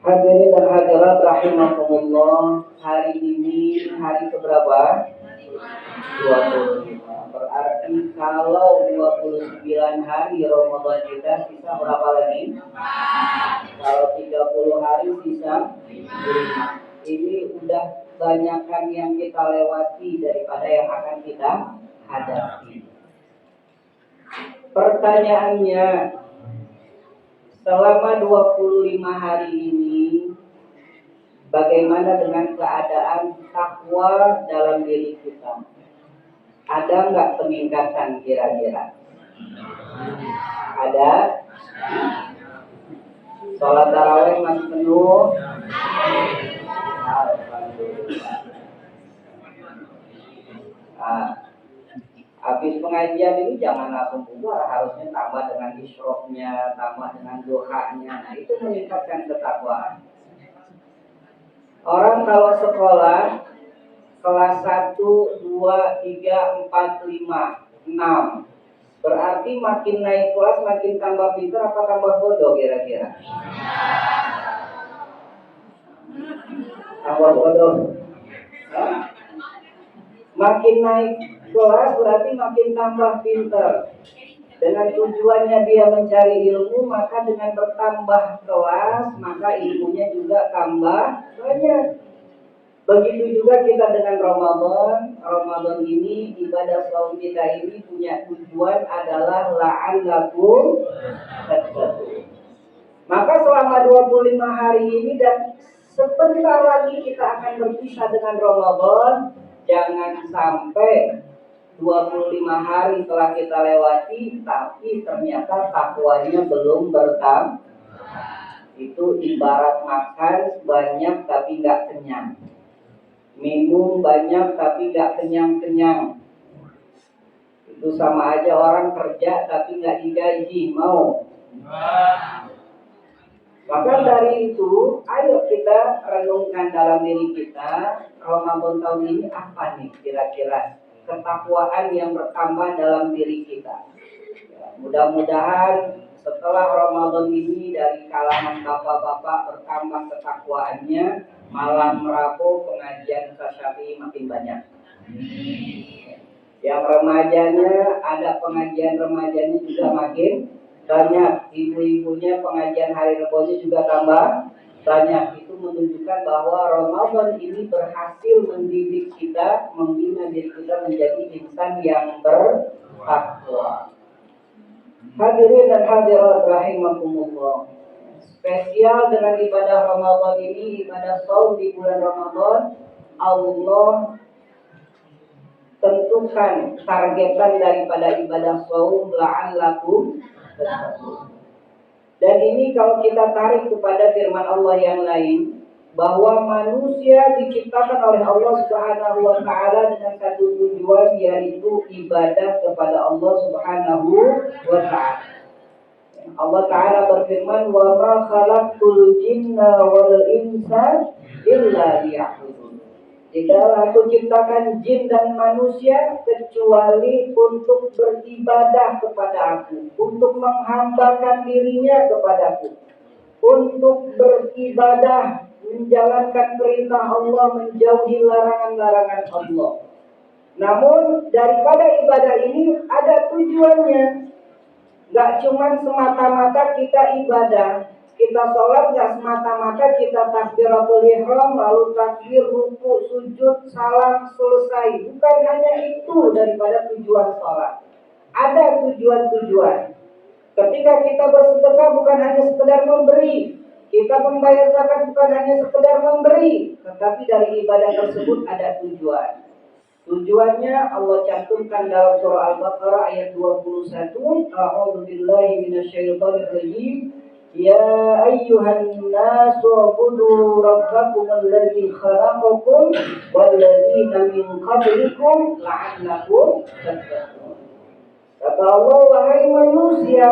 Hadirin dan hadirat rahimakumullah, hari ini hari keberapa? 25. Berarti kalau 29 hari Ramadan kita sisa berapa lagi? Kalau 30 hari sisa 5. Ini udah banyakkan yang kita lewati daripada yang akan kita hadapi. Pertanyaannya, selama 25 hari ini bagaimana dengan keadaan takwa dalam diri kita? Ada nggak peningkatan kira-kira? Ada? Sholat tarawih masih penuh? Alhamdulillah. Habis pengajian ini jangan langsung bubar, harusnya tambah dengan isyrofnya, tambah dengan doanya. Nah, itu meningkatkan ketakwaan. Orang kalau sekolah kelas 1, 2, 3, 4, 5, 6, berarti makin naik kelas makin tambah pintar apa tambah bodoh kira-kira? Tambah bodoh. Makin naik kelas berarti makin tambah pintar. Dengan tujuannya dia mencari ilmu, maka dengan bertambah kelas maka ilmunya juga tambah banyak. Begitu juga kita dengan Ramadan. Ramadan ini, ibadah saum kita ini punya tujuan adalah la'allakum tattaqun. Maka selama 25 hari ini dan sebentar lagi kita akan berpisah dengan Ramadan, jangan sampai 25 hari telah kita lewati tapi ternyata takwanya belum bertambah. Itu ibarat makan banyak tapi nggak kenyang, minum banyak tapi nggak kenyang-kenyang. Itu sama aja orang kerja tapi nggak digaji, mau? Maka dari itu, ayo kita renungkan dalam diri kita, Ramadan tahun ini apa nih kira-kira ketakwaan yang bertambah dalam diri kita. Ya, mudah-mudahan setelah Ramadan ini dari kalangan bapak-bapak bertambah ketakwaannya, malam Rabu pengajian Syafi'i makin banyak. Yang remajanya ada pengajian remajanya juga makin banyak. Ibu-ibunya pengajian hari Rebonya juga tambah banyak. Itu menunjukkan bahwa Ramadan ini berhasil mendidik kita, membina diri kita menjadi insan yang bertakwa. Hadirin dan hadirat rahimakumullah. Spesial dengan ibadah Ramadan ini, ibadah saum di bulan Ramadan, Allah tentukan targetan daripada ibadah saum la'allakum tattaqun. Dan ini kalau kita tarik kepada firman Allah yang lain, bahwa manusia diciptakan oleh Allah Subhanahu wa taala dengan satu tujuan, yaitu ibadah kepada Allah Subhanahu wa taala. Allah taala berfirman, "Wa ma khalaqtul jinna wal insa illa liya'budun." Tidaklah aku ciptakan jin dan manusia kecuali untuk beribadah kepada aku, untuk menghambakan dirinya kepadaku, untuk beribadah, menjalankan perintah Allah, menjauhi larangan-larangan Allah. Namun daripada ibadah ini ada tujuannya. Gak cuma semata-mata kita ibadah, kita sholat gak semata-mata kita takbiratul ihram lalu takbir, ruku, sujud, salam, selesai. Bukan hanya itu daripada tujuan sholat. Ada tujuan-tujuan. Ketika kita bersedekah bukan hanya sekedar memberi, kita membayar zakat bukan hanya sekedar memberi, tetapi dari ibadah tersebut ada tujuan. Tujuannya Allah cantumkan dalam surah Al-Baqarah ayat 21. A'udzu billahi minasyaitonir rajim. Ya ayyuhan nasu ubudu rabbakum alladzi khalaqakum walladzina min qablikum la'allakum tattaqun. Kata Allah, wahai manusia,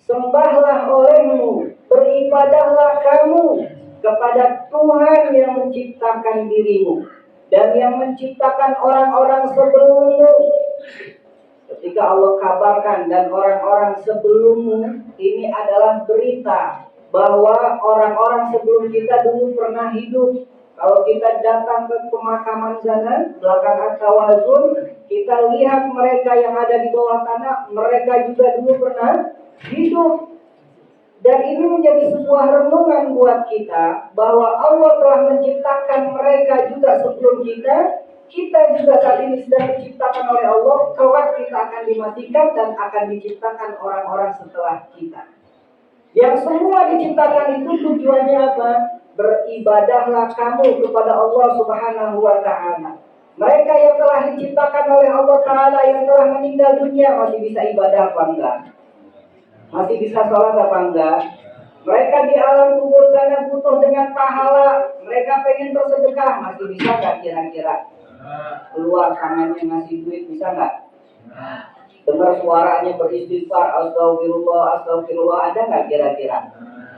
sembahlah olehmu, beribadahlah kamu kepada Tuhan yang menciptakan dirimu dan yang menciptakan orang-orang sebelummu. Ketika Allah kabarkan dan orang-orang sebelummu, ini adalah berita bahwa orang-orang sebelum kita dulu pernah hidup. Kalau kita datang ke pemakaman sana, belakang At-Tawazun, kita lihat mereka yang ada di bawah tanah, mereka juga dulu pernah hidup. Dan ini menjadi sebuah renungan buat kita, bahwa Allah telah menciptakan mereka juga sebelum kita. Kita juga saat ini sedang diciptakan oleh Allah, kelak kita akan dimatikan dan akan diciptakan orang-orang setelah kita. Yang semua diciptakan itu tujuannya apa? Beribadahlah kamu kepada Allah Subhanahu wa Ta'ala. Mereka yang telah diciptakan oleh Allah Ta'ala, yang telah meninggal dunia, masih bisa ibadah apa enggak? Masih bisa sholat apa enggak? Mereka di alam kubur sana butuh dengan pahala. Mereka pengen bersedekah, masih bisa enggak kira-kira? Keluar tangannya ngasih duit, bisa enggak? Dengar suaranya beristighfar, astagfirullah, astagfirullah, ada nggak kira-kira?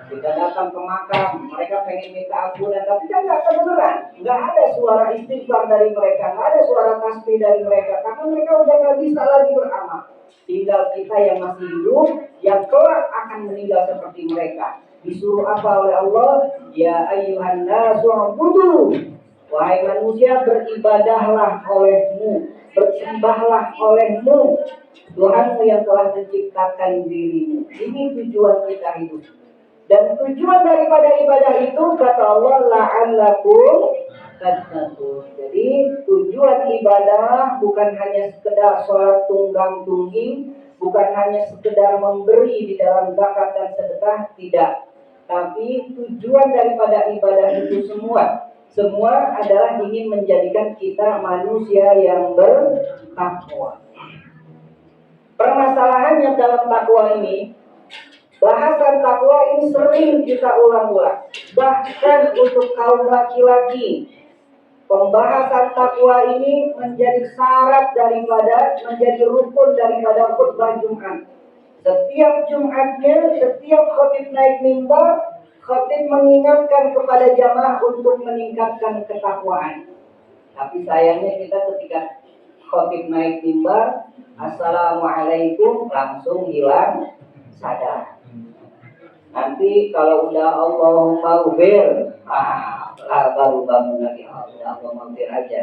Kita datang ke makam, mereka pengen minta ampunan, tapi kan nggak kebenaran. Nggak ada suara istighfar dari mereka, nggak ada suara tasbih dari mereka, karena mereka udah nggak bisa lagi beramal. Tinggal kita yang masih hidup, yang kelak akan meninggal seperti mereka. Disuruh apa oleh Allah? Ya ayyuhan nasu ubudu. Wahai manusia, beribadahlah olehmu, bersembahlah olehmu, Tuhanmu yang telah menciptakan dirimu. Ini tujuan kita hidup. Dan tujuan daripada ibadah itu, kata Allah, la'allakum tattaqun. Jadi tujuan ibadah bukan hanya sekedar sholat tunggang tungging, bukan hanya sekedar memberi di dalam zakat dan sedekah, tidak. Tapi tujuan daripada ibadah itu semua adalah ingin menjadikan kita manusia yang bertakwa. Permasalahannya dalam takwa ini, bahasan takwa ini sering kita ulang-ulang. Bahkan untuk kaum laki-laki, pembahasan takwa ini menjadi syarat daripada, menjadi rukun daripada khutbah Jumat. Setiap Jumatnya, setiap khatib naik mimbar, khatib mengingatkan kepada jamaah untuk meningkatkan ketakwaan. Tapi sayangnya kita ketika khatib naik mimbar, assalamualaikum, langsung hilang sadar. Nanti kalau udah Allahumma ghfir, baru bangun lagi, Allahumma ghfir aja.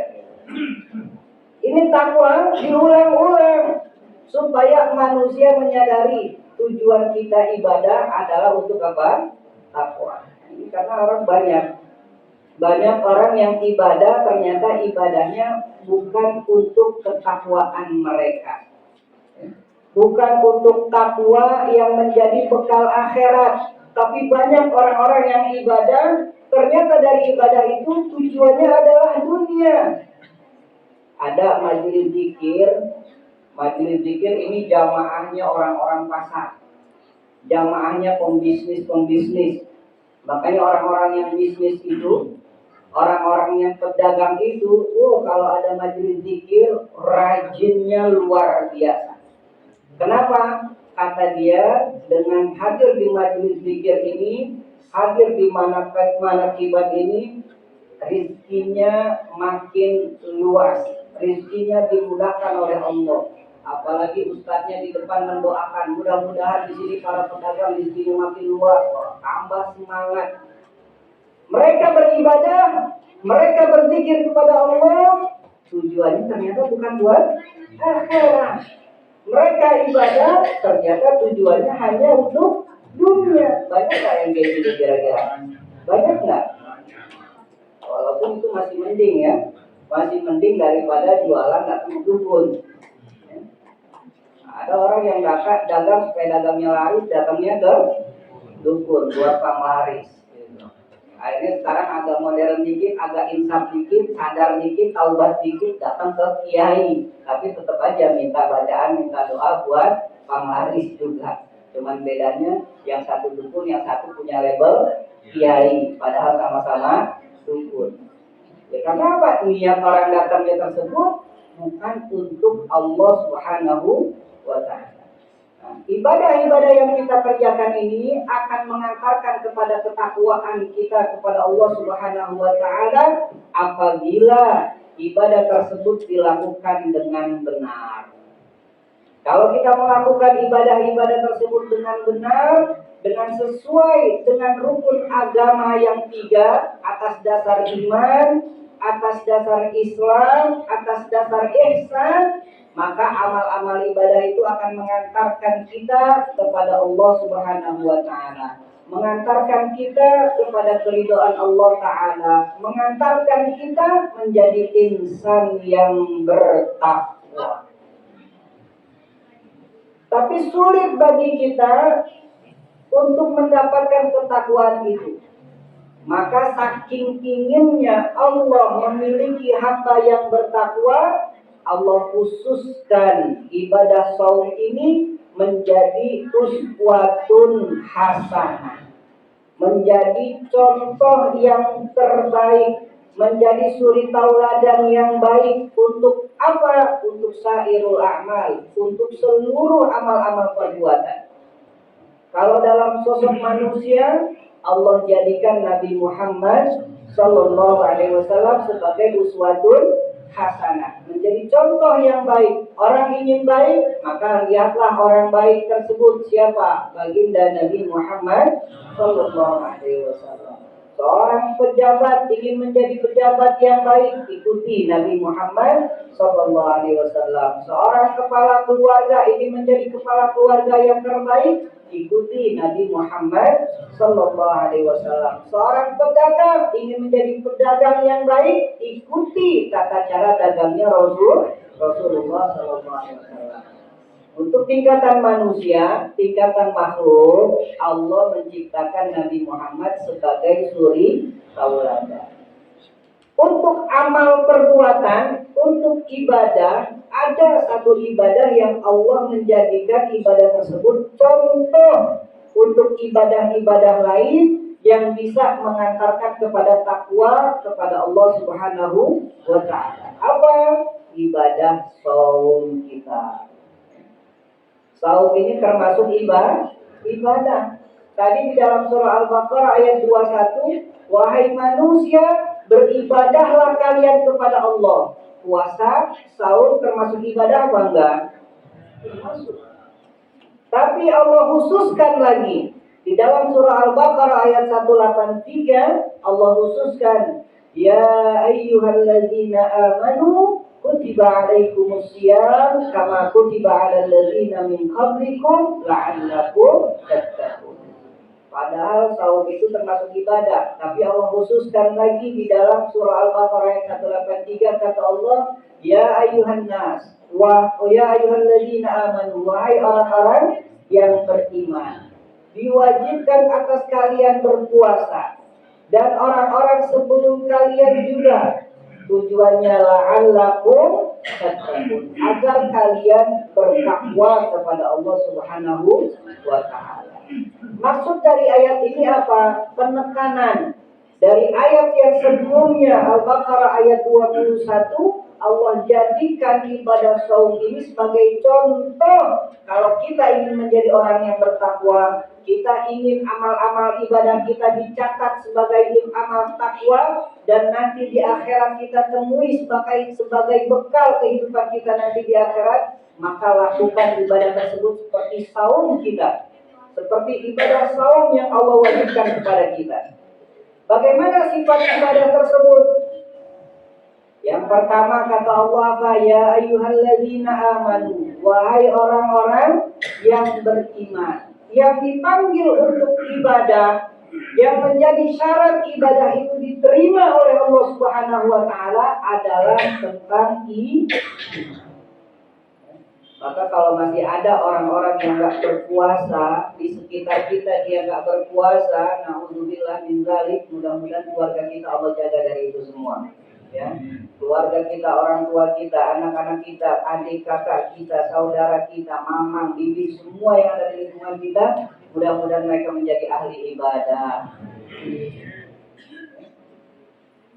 Ini takwa diulang-ulang supaya manusia menyadari tujuan kita ibadah adalah untuk apa? Takwa. Ini karena orang banyak orang yang ibadah, ternyata ibadahnya bukan untuk ketakwaan mereka, bukan untuk takwa yang menjadi bekal akhirat. Tapi banyak orang-orang yang ibadah, ternyata dari ibadah itu tujuannya adalah dunia. Ada majelis zikir ini jamaahnya orang-orang pasar, jamaahnya pembisnis. Makanya orang-orang yang bisnis itu, orang-orang yang pedagang itu, kalau ada majelis zikir, rajinnya luar biasa. Kenapa? Kata dia, dengan hadir di majelis zikir ini, hadir di manaqibat ini, rizkinya makin luas, rizkinya dimudahkan oleh Allah. Apalagi ustadznya di depan mendoakan, mudah-mudahan di sini para pedagang rizkinya makin luas, tambah semangat. Mereka beribadah, mereka berzikir kepada Allah, tujuannya ternyata bukan buat akhirat. Mereka ibadah, ternyata tujuannya hanya untuk dunia. Banyak nggak yang kayak gitu kira-kira? Banyak nggak? Walaupun itu masih mending ya, masih mending daripada jualan datang dukun. Ada orang yang dagang supaya dagangnya laris, datangnya ke dukun buat penglaris. Akhirnya sekarang agak modern dikit, agak insaf dikit, sadar dikit, taubat dikit, datang ke kiai. Tapi tetap aja minta bacaan, minta doa buat penglaris juga. Cuman bedanya yang satu dukun, yang satu punya label kiai, padahal sama-sama dukun. Ya karena apa? Niat orang datangnya tersebut bukan untuk Allah Subhanahu wa Ta'ala. Ibadah-ibadah yang kita kerjakan ini akan mengantarkan kepada ketakwaan kita kepada Allah Subhanahu wa Ta'ala apabila ibadah tersebut dilakukan dengan benar. Kalau kita melakukan ibadah-ibadah tersebut dengan benar, dengan sesuai dengan rukun agama yang 3, atas dasar iman, atas dasar Islam, atas dasar ihsan, maka amal-amal ibadah itu akan mengantarkan kita kepada Allah Subhanahu wa taala, mengantarkan kita kepada keridhaan Allah taala, mengantarkan kita menjadi insan yang bertakwa. Tapi sulit bagi kita untuk mendapatkan ketakwaan itu. Maka saking inginnya Allah memiliki hamba yang bertakwa, Allah khususkan ibadah saum ini menjadi uswatun hasanah, menjadi contoh yang terbaik, menjadi suri tauladan yang baik untuk apa? Untuk sairul a'mal, untuk seluruh amal-amal perbuatan. Kalau dalam sosok manusia, Allah jadikan Nabi Muhammad Sallallahu Alaihi Wasallam sebagai uswatun hasanah, menjadi contoh yang baik. Orang ingin baik, maka lihatlah orang baik tersebut siapa? Baginda Nabi Muhammad Sallallahu Alaihi Wasallam. Seorang pejabat ingin menjadi pejabat yang baik, ikuti Nabi Muhammad Sallallahu Alaihi Wasallam. Seorang kepala keluarga ingin menjadi kepala keluarga yang terbaik, ikuti Nabi Muhammad Sallallahu Alaihi Wasallam. Seorang pedagang ingin menjadi pedagang yang baik, ikuti tata cara dagangnya Rasulullah Sallallahu Alaihi Wasallam. Untuk tingkatan manusia, tingkatan makhluk, Allah menciptakan Nabi Muhammad sebagai suri tauladan. Untuk amal perbuatan, untuk ibadah, ada satu ibadah yang Allah menjadikan ibadah tersebut contoh untuk ibadah-ibadah lain yang bisa mengantarkan kepada takwa kepada Allah Subhanahu wa taala. Apa? Ibadah saum kita. Saum ini termasuk ibadah. Tadi di dalam surah Al-Baqarah ayat 21, wahai manusia, beribadahlah kalian kepada Allah. Puasa, saum termasuk ibadah apa enggak? Termasuk. Tapi Allah khususkan lagi. Di dalam surah Al-Baqarah ayat 183, Allah khususkan, ya ayyuhalladzina amanu kutiba alaikumus syiyam kama kutiba alal ladzina min qablikum la'allakum tattaqun. Padahal saum itu termasuk ibadah, tapi Allah khususkan lagi di dalam surah Al-Baqarah ayat 183, kata Allah, ya ayyuhan nas wa ya ayyuhalladzina amanu, wahai orang-orang yang beriman, diwajibkan atas kalian berpuasa, dan orang-orang sebelum kalian juga. Tujuannya la'allakum tattaqun, agar kalian bertakwa kepada Allah Subhanahu wa taala. Maksud dari ayat ini apa? Penekanan. Dari ayat yang sebelumnya Al-Baqarah ayat 21, Allah jadikan ibadah saum ini sebagai contoh. Kalau kita ingin menjadi orang yang bertakwa, kita ingin amal-amal ibadah kita dicatat sebagai amal takwa, dan nanti di akhirat kita temui sebagai bekal kehidupan kita nanti di akhirat, maka lakukan ibadah tersebut seperti saum kita, seperti ibadah saum yang Allah wajibkan kepada kita. Bagaimana sifat ibadah tersebut? Yang pertama kata Allah apa? Ya ayyuhalladzina amanu, wahai orang-orang yang beriman. Yang dipanggil untuk ibadah, yang menjadi syarat ibadah itu diterima oleh Allah Subhanahu wa taala adalah tentang iman. Maka kalau masih ada orang-orang yang nggak berpuasa di sekitar kita, dia nggak berpuasa, na'udzubillah min dzalik, mudah-mudahan keluarga kita Allah jaga dari itu semua. Ya, keluarga kita, orang tua kita, anak-anak kita, adik kakak kita, saudara kita, mamang, bibi, semua yang ada di lingkungan kita, mudah-mudahan mereka menjadi ahli ibadah.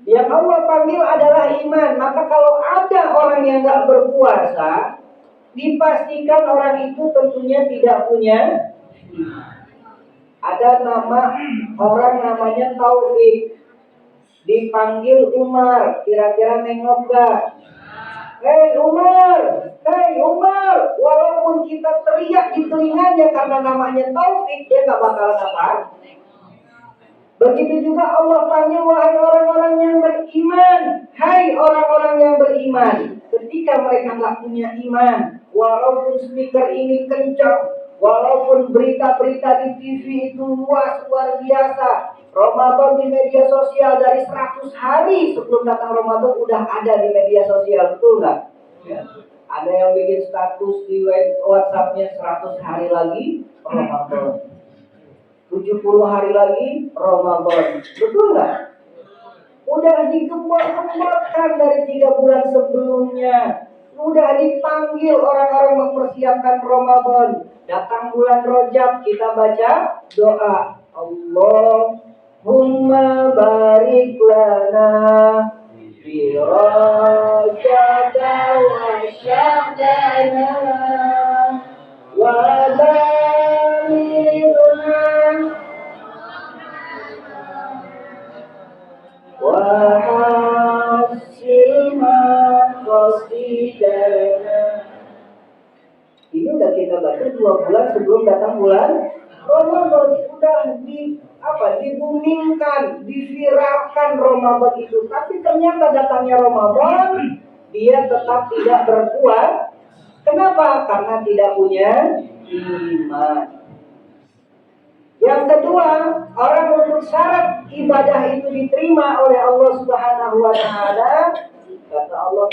Yang Allah panggil adalah iman. Maka kalau ada orang yang nggak berpuasa, dipastikan orang itu tentunya tidak punya iman. Ada orang namanya Taufik, dipanggil Umar, kira-kira nengok gak? Hei Umar, hei Umar. Walaupun kita teriak di telinganya karena namanya Taufik, dia gak bakalan apa. Begitu juga Allah panggil, wahai orang-orang yang beriman. Hai orang-orang yang beriman. Ketika mereka gak punya iman, walaupun speaker ini kencang, walaupun berita-berita di TV itu luas, luar biasa, Ramadan di media sosial dari 100 hari sebelum datang Ramadan udah ada di media sosial, betul nggak? Ya. Ada yang bikin status di WhatsApp-nya 100 hari lagi Ramadan, 70 hari lagi Ramadan, betul nggak? Udah digembor-gemborkan dari 3 bulan sebelumnya. Udah dipanggil orang-orang mempersiapkan Ramadan. Datang bulan Rajab kita baca doa, Allahumma barik lana fi Rajab wa Sya'bana wa balighna wahasil maqasidana. Ini udah kita baca 2 bulan sebelum datang bulan Ramadan. Udah dibumingkan, diviralkan Ramadan itu. Tapi ternyata datangnya Ramadan, dia tetap tidak berkuat. Kenapa? Karena tidak punya iman. Yang kedua, orang untuk syarat ibadah itu diterima oleh Allah Subhanahu wa taala, kata Allah,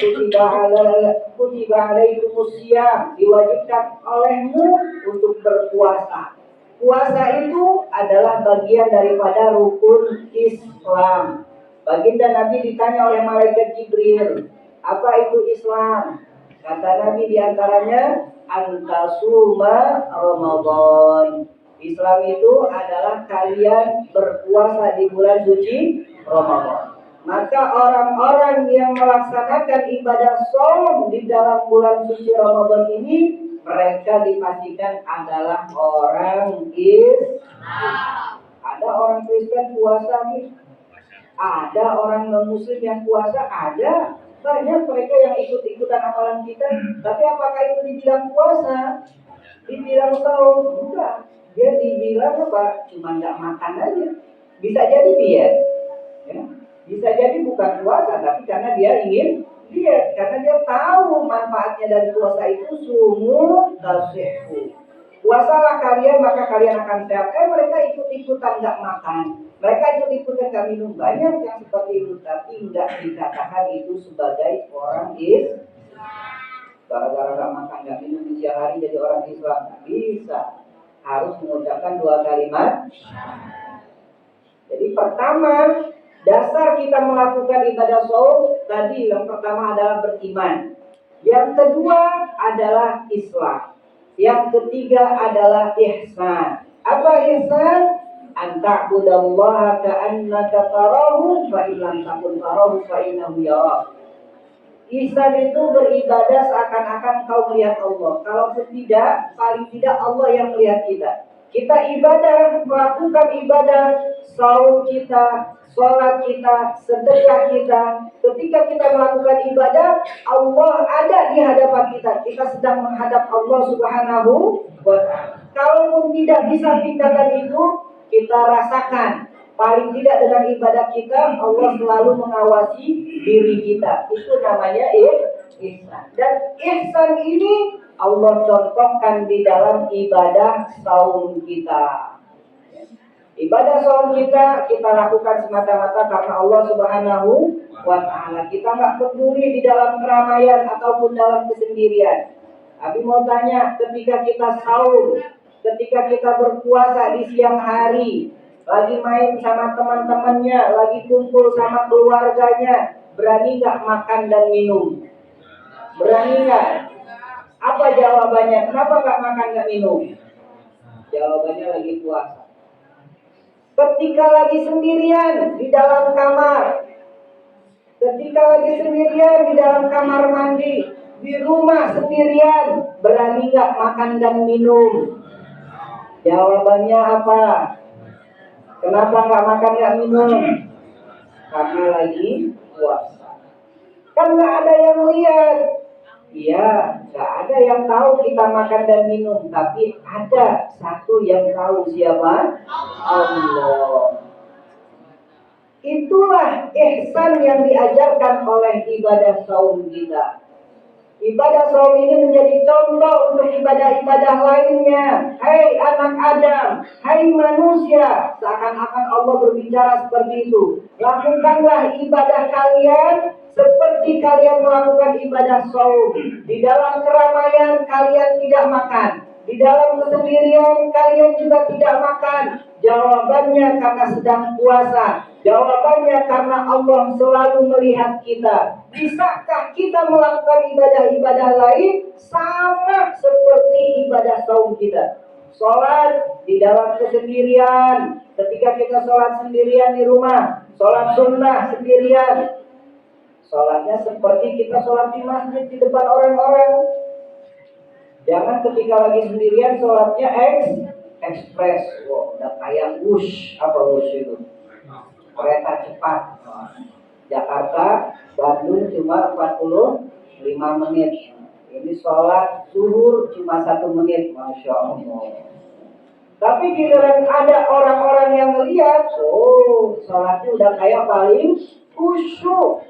kutiba alaikumusiyam, diwajibkan olehmu untuk berpuasa. Puasa itu adalah bagian daripada rukun Islam. Baginda Nabi ditanya oleh malaikat Jibril, apa itu Islam? Kata Nabi diantaranya, antasuma Ramadan. Islam itu adalah kalian berpuasa di bulan suci Ramadan. Maka orang-orang yang melaksanakan ibadah shaum di dalam bulan suci Ramadan ini, mereka dipastikan adalah orang Islam. Ada orang Kristen puasa nih, ada orang non-Muslim yang puasa, ada. Banyak mereka yang ikut-ikutan amalan kita. Tapi apakah itu dibilang puasa? Dibilang shaum? Enggak. Dia dibilang apa? Cuma nggak makan aja. Bisa jadi diet, ya. Bisa jadi bukan puasa, tapi karena dia ingin diet, karena dia tahu manfaatnya dari puasa itu sumu tasihhu. Puasalah kalian maka kalian akan sehat. Mereka ikut-ikutan nggak makan, mereka ikut-ikutan nggak minum. Banyak yang seperti itu, tapi nggak dikatakan itu sebagai orang Islam. Gara-gara nggak makan nggak minum di siang hari jadi orang Islam, nggak bisa. Harus mengucapkan 2 kalimat. Jadi pertama, dasar kita melakukan ibadah shaum tadi, yang pertama adalah beriman. Yang kedua adalah Islam. Yang ketiga adalah ihsan. Apa ihsan? An ta'budallaha ka'annaka tarahu fa illam takun tarahu fa innahu yarak. Ihsan itu beribadah seakan-akan kau melihat Allah. Kalaupun tidak, paling tidak Allah yang melihat kita. Kita ibadah, melakukan ibadah, shaum kita, sholat kita, sedekah kita. Ketika kita melakukan ibadah, Allah ada di hadapan kita. Kita sedang menghadap Allah Subhanahu wa ta'ala. Kalaupun tidak bisa tingkatan itu, kita rasakan. Paling tidak dengan ibadah kita, Allah selalu mengawasi diri kita. Itu namanya ihsan. Dan ihsan ini Allah contohkan di dalam ibadah shaum kita. Ibadah shaum kita lakukan semata-mata karena Allah Subhanahu wa ta'ala. Kita nggak peduli di dalam keramaian ataupun dalam kesendirian. Tapi mau tanya, ketika kita shaum, ketika kita berpuasa di siang hari, lagi main sama teman-temannya, lagi kumpul sama keluarganya, berani nggak makan dan minum? Berani nggak? Apa jawabannya? Kenapa nggak makan nggak minum? Jawabannya lagi puasa. Ketika lagi sendirian di dalam kamar, ketika lagi sendirian di dalam kamar mandi, di rumah sendirian, berani nggak makan dan minum? Jawabannya apa? Kenapa nggak makan nggak minum? Karena lagi puasa. Kan nggak ada yang lihat. Iya, nggak ada yang tahu kita makan dan minum, tapi ada satu yang tahu, siapa? Allah. Itulah ihsan yang diajarkan oleh ibadah saum kita. Ibadah saum ini menjadi contoh untuk ibadah-ibadah lainnya. Hai anak Adam, hai manusia, seakan-akan Allah berbicara seperti itu. Lakukanlah ibadah kalian seperti kalian melakukan ibadah saum. Di dalam keramaian kalian tidak makan, di dalam kesendirian kalian juga tidak makan. Jawabannya karena sedang puasa. Jawabannya karena Allah selalu melihat kita. Bisakah kita melakukan ibadah-ibadah lain sama seperti ibadah saum kita? Sholat di dalam kesendirian. Ketika kita sholat sendirian di rumah, sholat sunnah sendirian. Sholatnya seperti kita sholat di masjid di depan orang-orang. Jangan ketika lagi sendirian sholatnya ekspres. Wow, udah kayak wush. Apa wush itu? Kereta cepat. Jakarta, Bandung cuma 45 menit. Ini sholat zuhur cuma 1 menit. Masya Allah. Tapi giliran ada orang-orang yang melihat, oh sholatnya udah kayak paling khusyuk.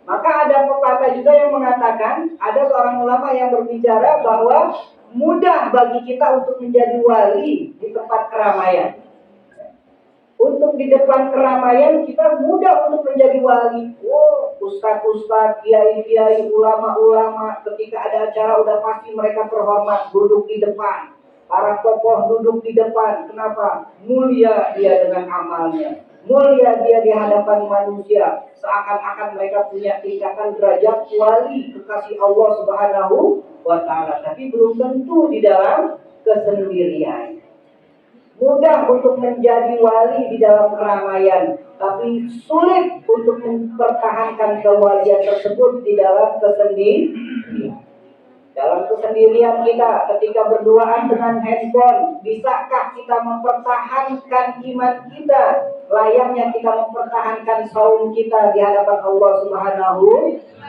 Maka ada pepatah juga yang mengatakan, ada seorang ulama yang berbicara bahwa mudah bagi kita untuk menjadi wali di tempat keramaian. Untuk di depan keramaian kita mudah untuk menjadi wali. Oh, ustaz-ustaz, kiai-kiai, ulama-ulama, ketika ada acara udah pasti mereka terhormat duduk di depan. Para tokoh duduk di depan. Kenapa? Mulia dia dengan amalnya. Mulia dia di hadapan manusia. Seakan-akan mereka punya tingkatan derajat wali kekasih Allah Subhanahu wa ta'ala. Tapi belum tentu di dalam kesendirian. Mudah untuk menjadi wali di dalam keramaian, tapi sulit untuk mempertahankan kewalian tersebut di dalam kesendirian. Dalam kesendirian kita, ketika berduaan dengan handphone, bisakah kita mempertahankan iman kita? Layaknya kita mempertahankan saum kita di hadapan Allah Subhanahu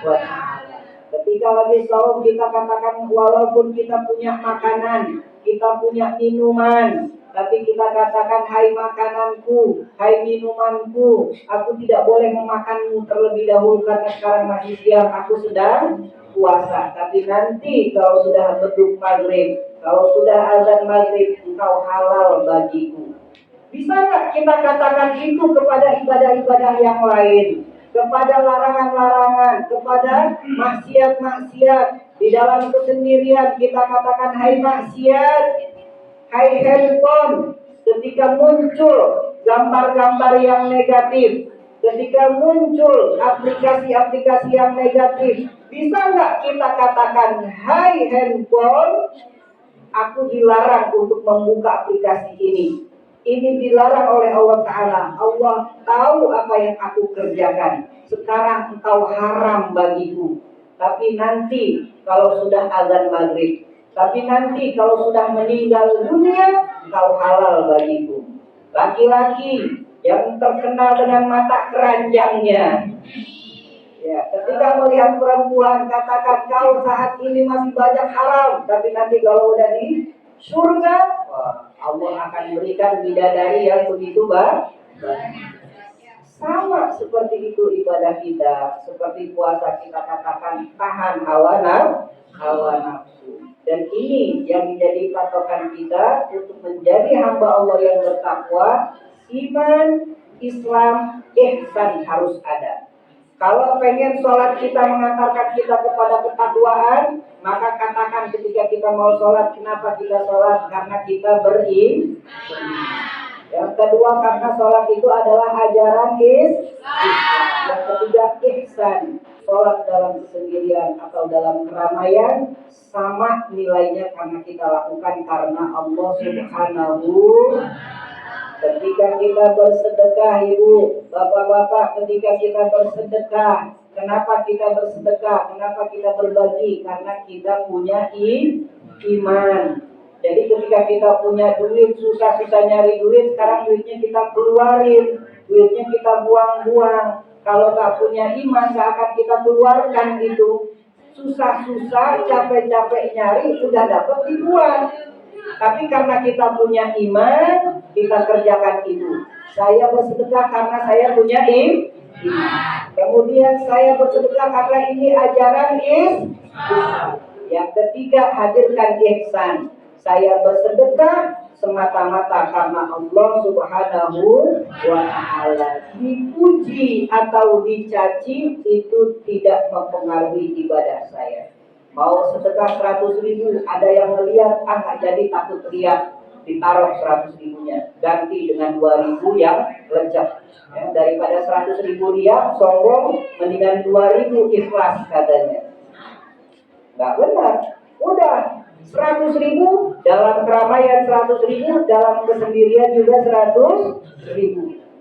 wa ta'ala. Ketika lagi saum kita katakan walaupun kita punya makanan, kita punya minuman, tapi kita katakan hai makananku, hai minumanku, aku tidak boleh memakanmu terlebih dahulu karena sekarang masih siang, aku sedang puasa. Tapi nanti kalau sudah beduk maghrib, kalau sudah azan maghrib, engkau halal bagiku. Bisa nggak kita katakan itu kepada ibadah-ibadah yang lain? Kepada larangan-larangan, kepada maksiat-maksiat. Di dalam kesendirian kita katakan hai maksiat, hai handphone. Ketika muncul gambar-gambar yang negatif, ketika muncul aplikasi-aplikasi yang negatif, bisa nggak kita katakan hai handphone, aku dilarang untuk membuka aplikasi ini. Ini dilarang oleh Allah Ta'ala. Allah tahu apa yang aku kerjakan. Sekarang engkau haram bagiku. Tapi nanti kalau sudah azan maghrib, tapi nanti kalau sudah meninggal dunia, engkau halal bagiku. Laki-laki yang terkenal dengan mata keranjangnya, ya, ketika melihat perempuan katakan kau saat ini masih banyak haram, tapi nanti kalau udah di surga, Allah akan berikan bidadari yang begitu banyak. Sama seperti itu ibadah kita, seperti puasa kita katakan tahan hawa nafsu. Dan ini yang menjadi patokan kita untuk menjadi hamba Allah yang bertakwa. Iman, Islam, ihsan harus ada. Kalau pengen sholat kita mengantarkan kita kepada ketakwaan, maka katakan ketika kita mau sholat, kenapa kita sholat? Karena kita beriman. Yang kedua, karena sholat itu adalah ajaran Islam. Yang ketiga, ihsan. Sholat dalam kesendirian atau dalam keramaian sama nilainya karena kita lakukan karena Allah Subhanahu. Ketika kita bersedekah, ibu, bapak-bapak, ketika kita bersedekah, kenapa kita bersedekah? Kenapa kita berbagi? Karena kita punya iman. Jadi ketika kita punya duit, susah-susah nyari duit, sekarang duitnya kita keluarin, duitnya kita buang-buang. Kalau tak punya iman, gak akan kita keluarkan itu. susah-susah, capek-capek nyari, udah dapat dibuang. Tapi karena kita punya iman, kita kerjakan itu. Saya bersedekah karena saya punya iman. Kemudian saya bersedekah karena ini ajaran Islam. Yang ketiga, hadirkan ihsan. Saya bersedekah semata-mata karena Allah Subhanahu wa Ta'ala. Dipuji atau dicaci itu tidak mempengaruhi ibadah saya. Mau sedekah 100.000, ada yang melihat, nggak jadi, takut lihat, ditaruh 100.000-nya, ganti dengan 2.000 yang lecek. Ya, daripada 100.000 dia sombong, mendingan 2.000 ikhlas katanya. Nggak benar. Udah 100.000 dalam keramaian, 100.000 dalam kesendirian juga 100.000.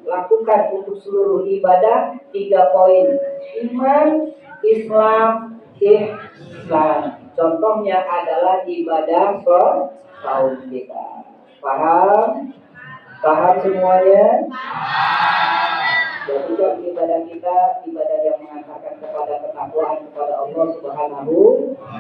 Lakukan untuk seluruh ibadah 3 poin: iman, Islam, ihsan. Contohnya adalah ibadah saum kita. Paham? Paham semuanya? Jadikan ibadah kita ibadah yang mengantarkan kepada ketakwaan kepada Allah Subhanahu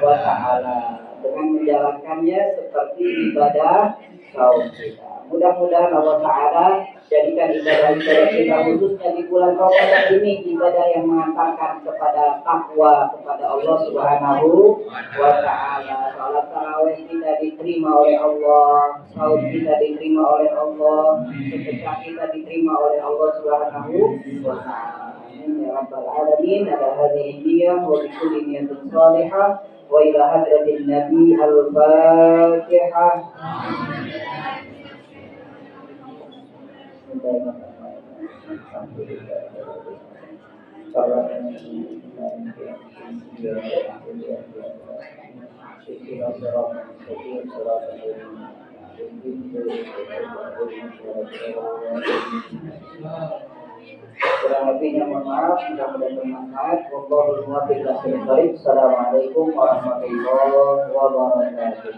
wa Ta'ala, dengan menjalankannya seperti ibadah saum kita. Mudah-mudahan Allah Ta'ala jadikan ibadah kita khususnya di bulan Ramadan ini ibadah yang mengantarkan kepada takwa kepada Allah Subhanahu wa Ta'ala. Salat tarawih kita diterima oleh Allah, saum kita diterima oleh Allah, sedekah kita diterima oleh Allah Subhanahu wa Ta'ala. Ya Rabbal Alamin. Ala hadhihi niyyah wa bi kulli niyatin salihah wa ila hadratin Nabi al-Fatihah. Kurang lebihnya mohon maaf, mudah-mudahan bermanfaat. Wallahul muwaffiq ila aqwamit thoriq. Assalamualaikum warahmatullahi wabarakatuh.